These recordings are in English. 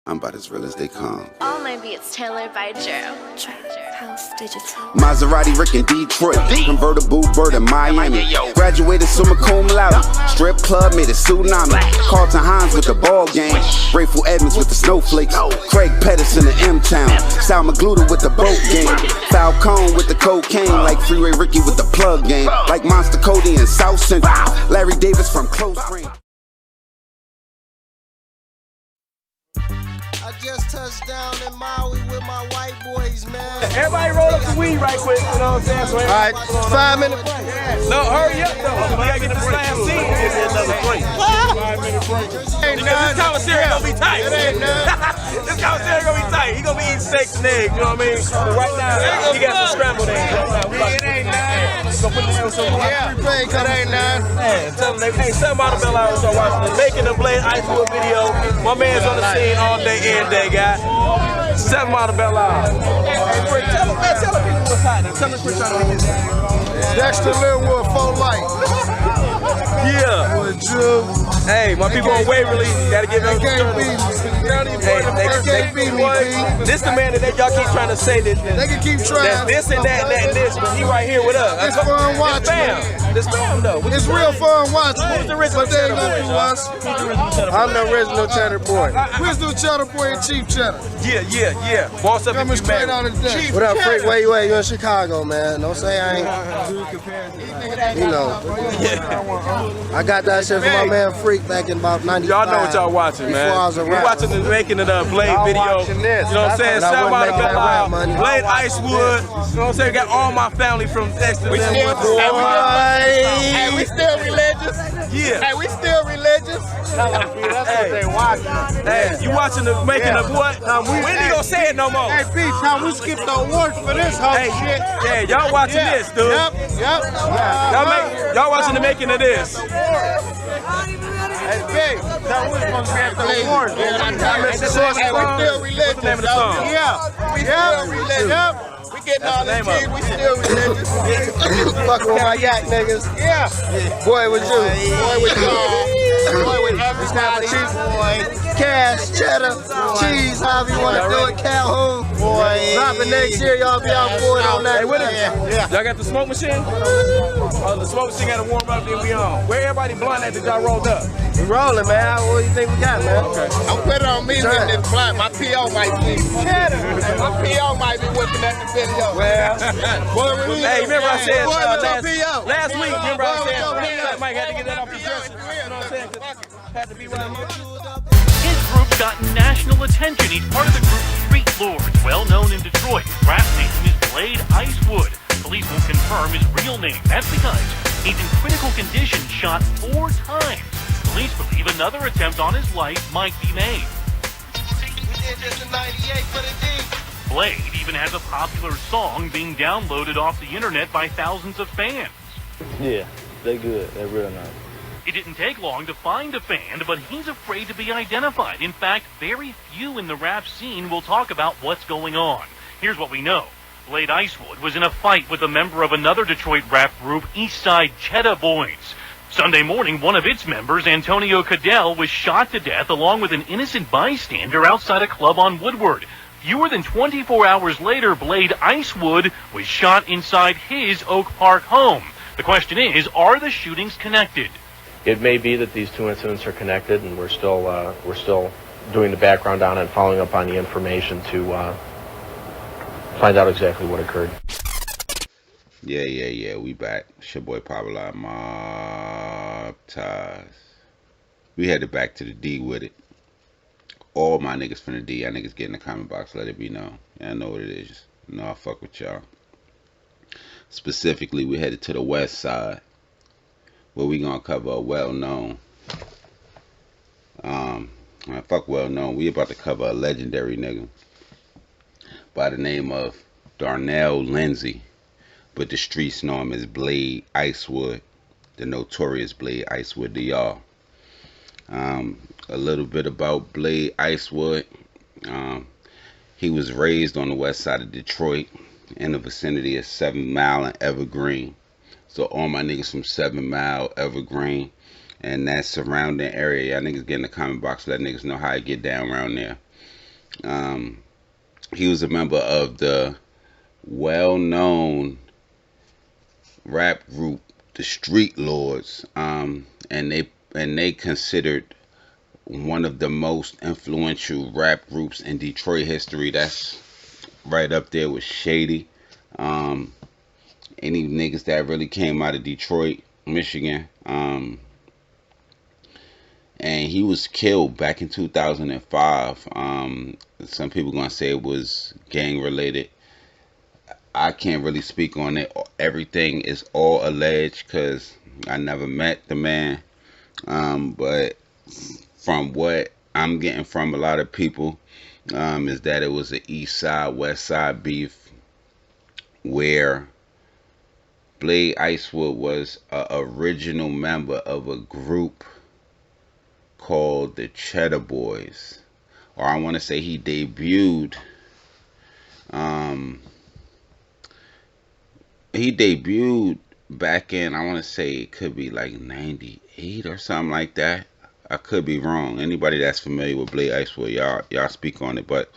I'm about as real as they come. All my beats tailored by Joe. House Digital. Maserati Rick in Detroit. Convertible bird in Miami. Graduated summa cum laude. Strip club made a tsunami. Carlton Hines with the ball game. Grateful Edmonds with the snowflakes. Craig Pettis in the M-Town. Sal Magluta with the boat game. Falcone with the cocaine. Like Freeway Ricky with the plug game. Like Monster Cody in South Central. Larry Davis from close range. I just touched down in Maui with my white boys, man. Everybody roll up the weed right quick, you know what I'm saying? So all right, 5 minute break. No, hurry up though. We gotta get the last scene. Give me another break. 5 minute break. Because this commissary gonna be tight. It ain't none. This commissary gonna be tight. He gonna be eating steaks and eggs, you know what I mean? But right now, he got some scrambled eggs. It ain't none. So put the so yeah, it ain't none. Man, tell them, hey, tell them Bell Hour so watching the Making the Blade Icewood video. My man's on the scene all day, every day, guy. 7 Bell Hour. Hey, Brick, tell them people what's happening. Tell them we're trying to get this. Dexter Linwood, 4 light. Yeah. Hey, my people on Waverly, gotta give them can't beat me. They can't beat me. This the man that y'all keep trying to say that they can keep trying. That this and that and that and this, but he right here with us. It's fun watching. This fam though. It's real fun watching. Who's the original cheddar boy? I'm the original cheddar boy. Original cheddar boy and Chief Cheddar. Yeah. Boss up coming straight out of the day. What up, Freak? Where you at? You in Chicago, man. Don't say I ain't. You know. I got that shit from my man Freak back in about 95. Y'all know what y'all watching, man. Before I was a rapper. We watching the Making of the Blade video. You know what I'm saying? 7 Bell Hour, Blade Icewood. You know what I'm saying? Got all my family from Dexter. We still religious. Yeah. Hey, we still religious. That's what they watching. Hey, you watching the Making of what? When you gonna say it no more? Hey, Pete, how we skipped the awards for this whole shit. Yeah, y'all watching this, dude. Yep. Y'all watching the Making of this. Hey, Pete, that was supposed to be at the awards, man. We still religious. What's the name of the song? Yeah. We still religious. Yep. We getting all the cheese, we still religious. Fucking with my yak niggas. Yeah. Boy with you. Boy with you. Boy with everybody. Boy. Cash, cheddar, cheese, however you want to do it. Calhoun. Boy. Dropping next year, y'all be on board on that. Hey, what is it? Y'all got the smoke machine? Oh, the smoke machine got to warm up, then we on. Where everybody blunt at that y'all rolled up? We rolling, man. What do you think we got, man? Okay. Don't put it on me with this blunt. My P.O. might be. My P.O. might be whipping at the video. Well, hey, remember I said last week, remember I said Mike had to get that off his dresser. You know what I'm saying? Had to be right. His group's gotten national attention. He's part of the group Street Lords, well known in Detroit. His rap name is Blade Icewood. Police won't confirm his real name. That's because he's in critical condition, shot 4 times. Police believe another attempt on his life might be made. We did just a 98 for the D. Blade even has a popular song being downloaded off the internet by thousands of fans. Yeah, they're good. They're real nice. It didn't take long to find a fan, but he's afraid to be identified. In fact, very few in the rap scene will talk about what's going on. Here's what we know. Blade Icewood was in a fight with a member of another Detroit rap group, Eastside Cheddar Boys. Sunday morning, one of its members, Antonio Cadell, was shot to death along with an innocent bystander outside a club on Woodward. Fewer than 24 hours later, Blade Icewood was shot inside his Oak Park home. The question is, are the shootings connected? It may be that these 2 incidents are connected, and we're still doing the background on it and following up on the information to find out exactly what occurred. Yeah, we back. It's your boy Popalot, Mobb ties. We headed back to the D with it. All my niggas from the D, y'all niggas get in the comment box, let it be known. Y'all know what it is. You know I fuck with y'all. Specifically, we headed to the west side, where we gonna cover a well-known, fuck well-known, we about to cover a legendary nigga by the name of Darnell Lindsay, but the streets know him as Blade Icewood, the notorious Blade Icewood to y'all. A little bit about Blade Icewood. He was raised on the west side of Detroit in the vicinity of 7 Mile and Evergreen. So all my niggas from 7 Mile, Evergreen, and that surrounding area, y'all niggas get in the comment box, let niggas know how I get down around there. He was a member of the well-known rap group, the Street Lords, and they considered one of the most influential rap groups in Detroit history. That's right up there with Shady. Any niggas that really came out of Detroit, Michigan. And he was killed back in 2005. Some people gonna say it was gang related. I can't really speak on it. Everything is all alleged because I never met the man. But from what I'm getting from a lot of people, is that it was an East Side, West Side beef where Blade Icewood was an original member of a group called the Cheddar Boys. Or I want to say he debuted back in, I want to say it could be like 98 or something like that. I could be wrong. Anybody that's familiar with Blade Icewood, y'all speak on it. But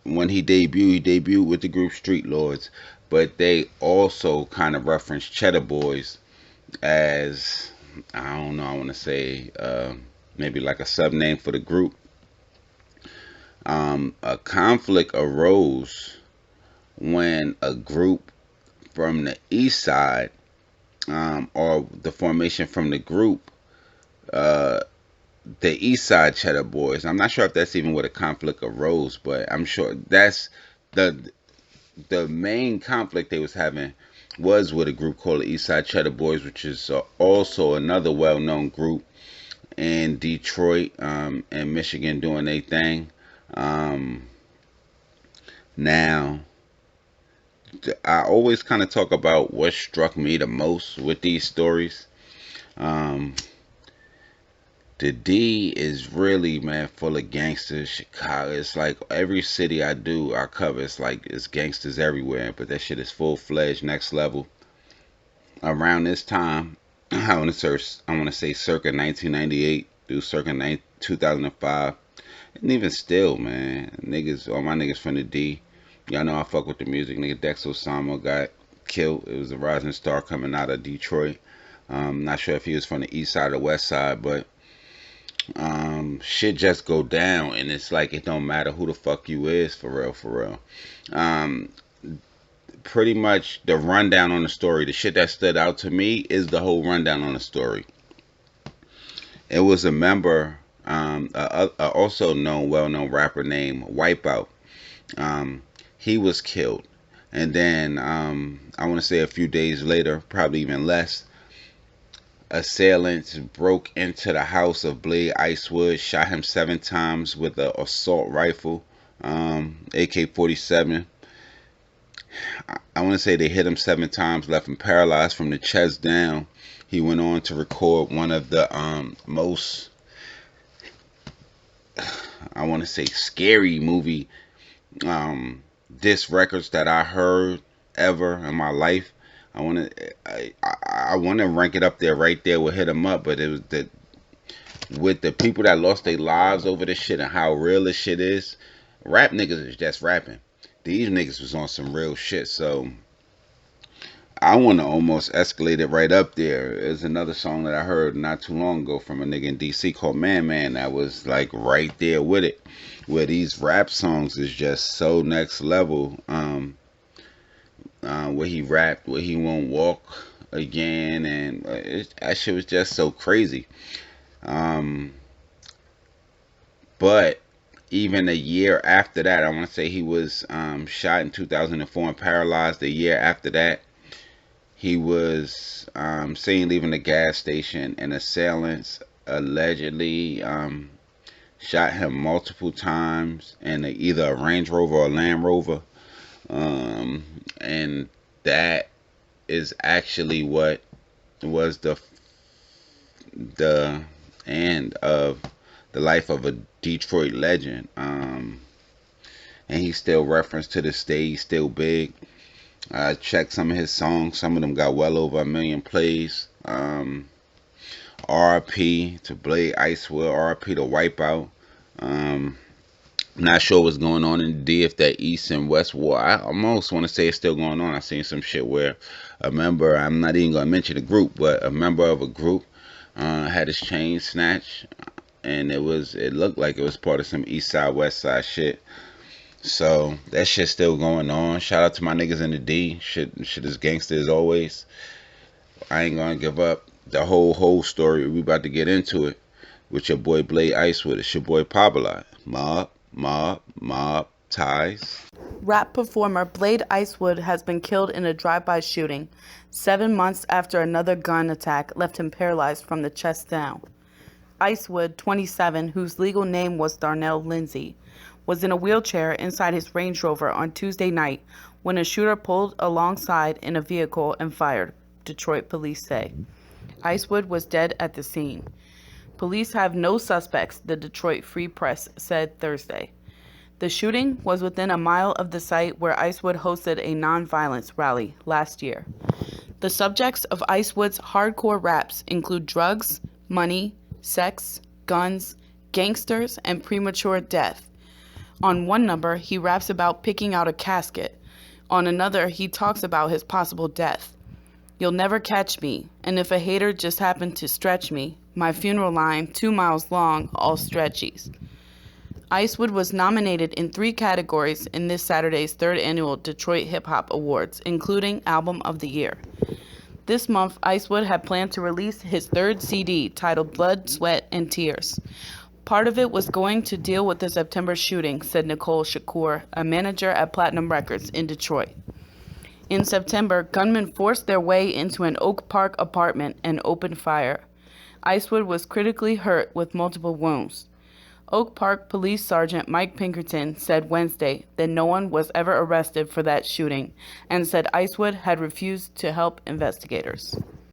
when he debuted with the group Street Lords, but they also kind of referenced Cheddar Boys as, I don't know, I want to say maybe like a sub name for the group. A conflict arose when a group from the East Side, or the formation from the group, the East Side Cheddar Boys. I'm not sure if that's even where the conflict arose, but I'm sure that's the main conflict they was having was with a group called the East Side Cheddar Boys, which is also another well-known group in Detroit and Michigan doing their thing. Now, I always kind of talk about what struck me the most with these stories. The D is really, man, full of gangsters. Chicago, it's like every city I cover, it's like it's gangsters everywhere. But that shit is full-fledged, next level. Around this time, I want to say circa 1998 through circa 2005. And even still, man, all my niggas from the D, y'all know I fuck with the music. Nigga Dex Osama got killed. It was a rising star coming out of Detroit. Not sure if he was from the East Side or West Side, but shit just go down, and it's like it don't matter who the fuck you is, for real. Pretty much the rundown on the story, the shit that stood out to me is the whole rundown on the story. It was a member, also well-known rapper named Wipeout. He was killed, and then I want to say a few days later, probably even less, assailants broke into the house of Blade Icewood, shot him 7 times with an assault rifle, AK-47. I want to say they hit him 7 times, left him paralyzed from the chest down. He went on to record one of the most, I want to say, scary movie disc records that I heard ever in my life. I want to rank it up there, right there with Hit 'Em Up, but it was with the people that lost their lives over this shit and how real this shit is. Rap niggas is just rapping. These niggas was on some real shit, so I want to almost escalate it right up there. There's another song that I heard not too long ago from a nigga in DC called Man Man that was like right there with it, where these rap songs is just so next level. Where he rapped, where he won't walk again, and that shit was just so crazy. But even a year after that, I want to say he was shot in 2004 and paralyzed. A year after that, he was seen leaving the gas station, and assailants allegedly shot him multiple times in either a Range Rover or a Land Rover. And that is actually what was the end of the life of a Detroit legend. And he's still referenced to this day. He's still big. I checked some of his songs. Some of them got well over 1 million plays. RP to Blade Icewood. RP to Wipeout. Not sure what's going on in the D, if that East and West war. I almost want to say it's still going on. I seen some shit where a member, I'm not even going to mention the group, but a member of a group had his chain snatched, and it looked like it was part of some East Side, West Side shit. So that shit's still going on. Shout out to my niggas in the D. Shit is gangster as always. I ain't gonna give up. The whole story, we about to get into it with your boy Blade Icewood. It's your boy Popalot. Mobb, ties. Rap performer Blade Icewood has been killed in a drive-by shooting 7 months after another gun attack left him paralyzed from the chest down. Icewood, 27, whose legal name was Darnell Lindsay, was in a wheelchair inside his Range Rover on Tuesday night when a shooter pulled alongside in a vehicle and fired, Detroit police say. Icewood was dead at the scene. Police have no suspects, the Detroit Free Press said Thursday. The shooting was within a mile of the site where Icewood hosted a nonviolence rally last year. The subjects of Icewood's hardcore raps include drugs, money, sex, guns, gangsters, and premature death. On one number, he raps about picking out a casket. On another, he talks about his possible death. You'll never catch me, and if a hater just happened to stretch me, my funeral line 2 miles long, all stretchies. Icewood was nominated in 3 categories in this Saturday's 3rd annual Detroit Hip Hop Awards, including Album of the Year. This month, Icewood had planned to release his 3rd CD titled Blood, Sweat, and Tears. Part of it was going to deal with the September shooting, said Nicole Shakur, a manager at Platinum Records in Detroit. In September, gunmen forced their way into an Oak Park apartment and opened fire. Icewood was critically hurt with multiple wounds. Oak Park Police Sergeant Mike Pinkerton said Wednesday that no one was ever arrested for that shooting and said Icewood had refused to help investigators.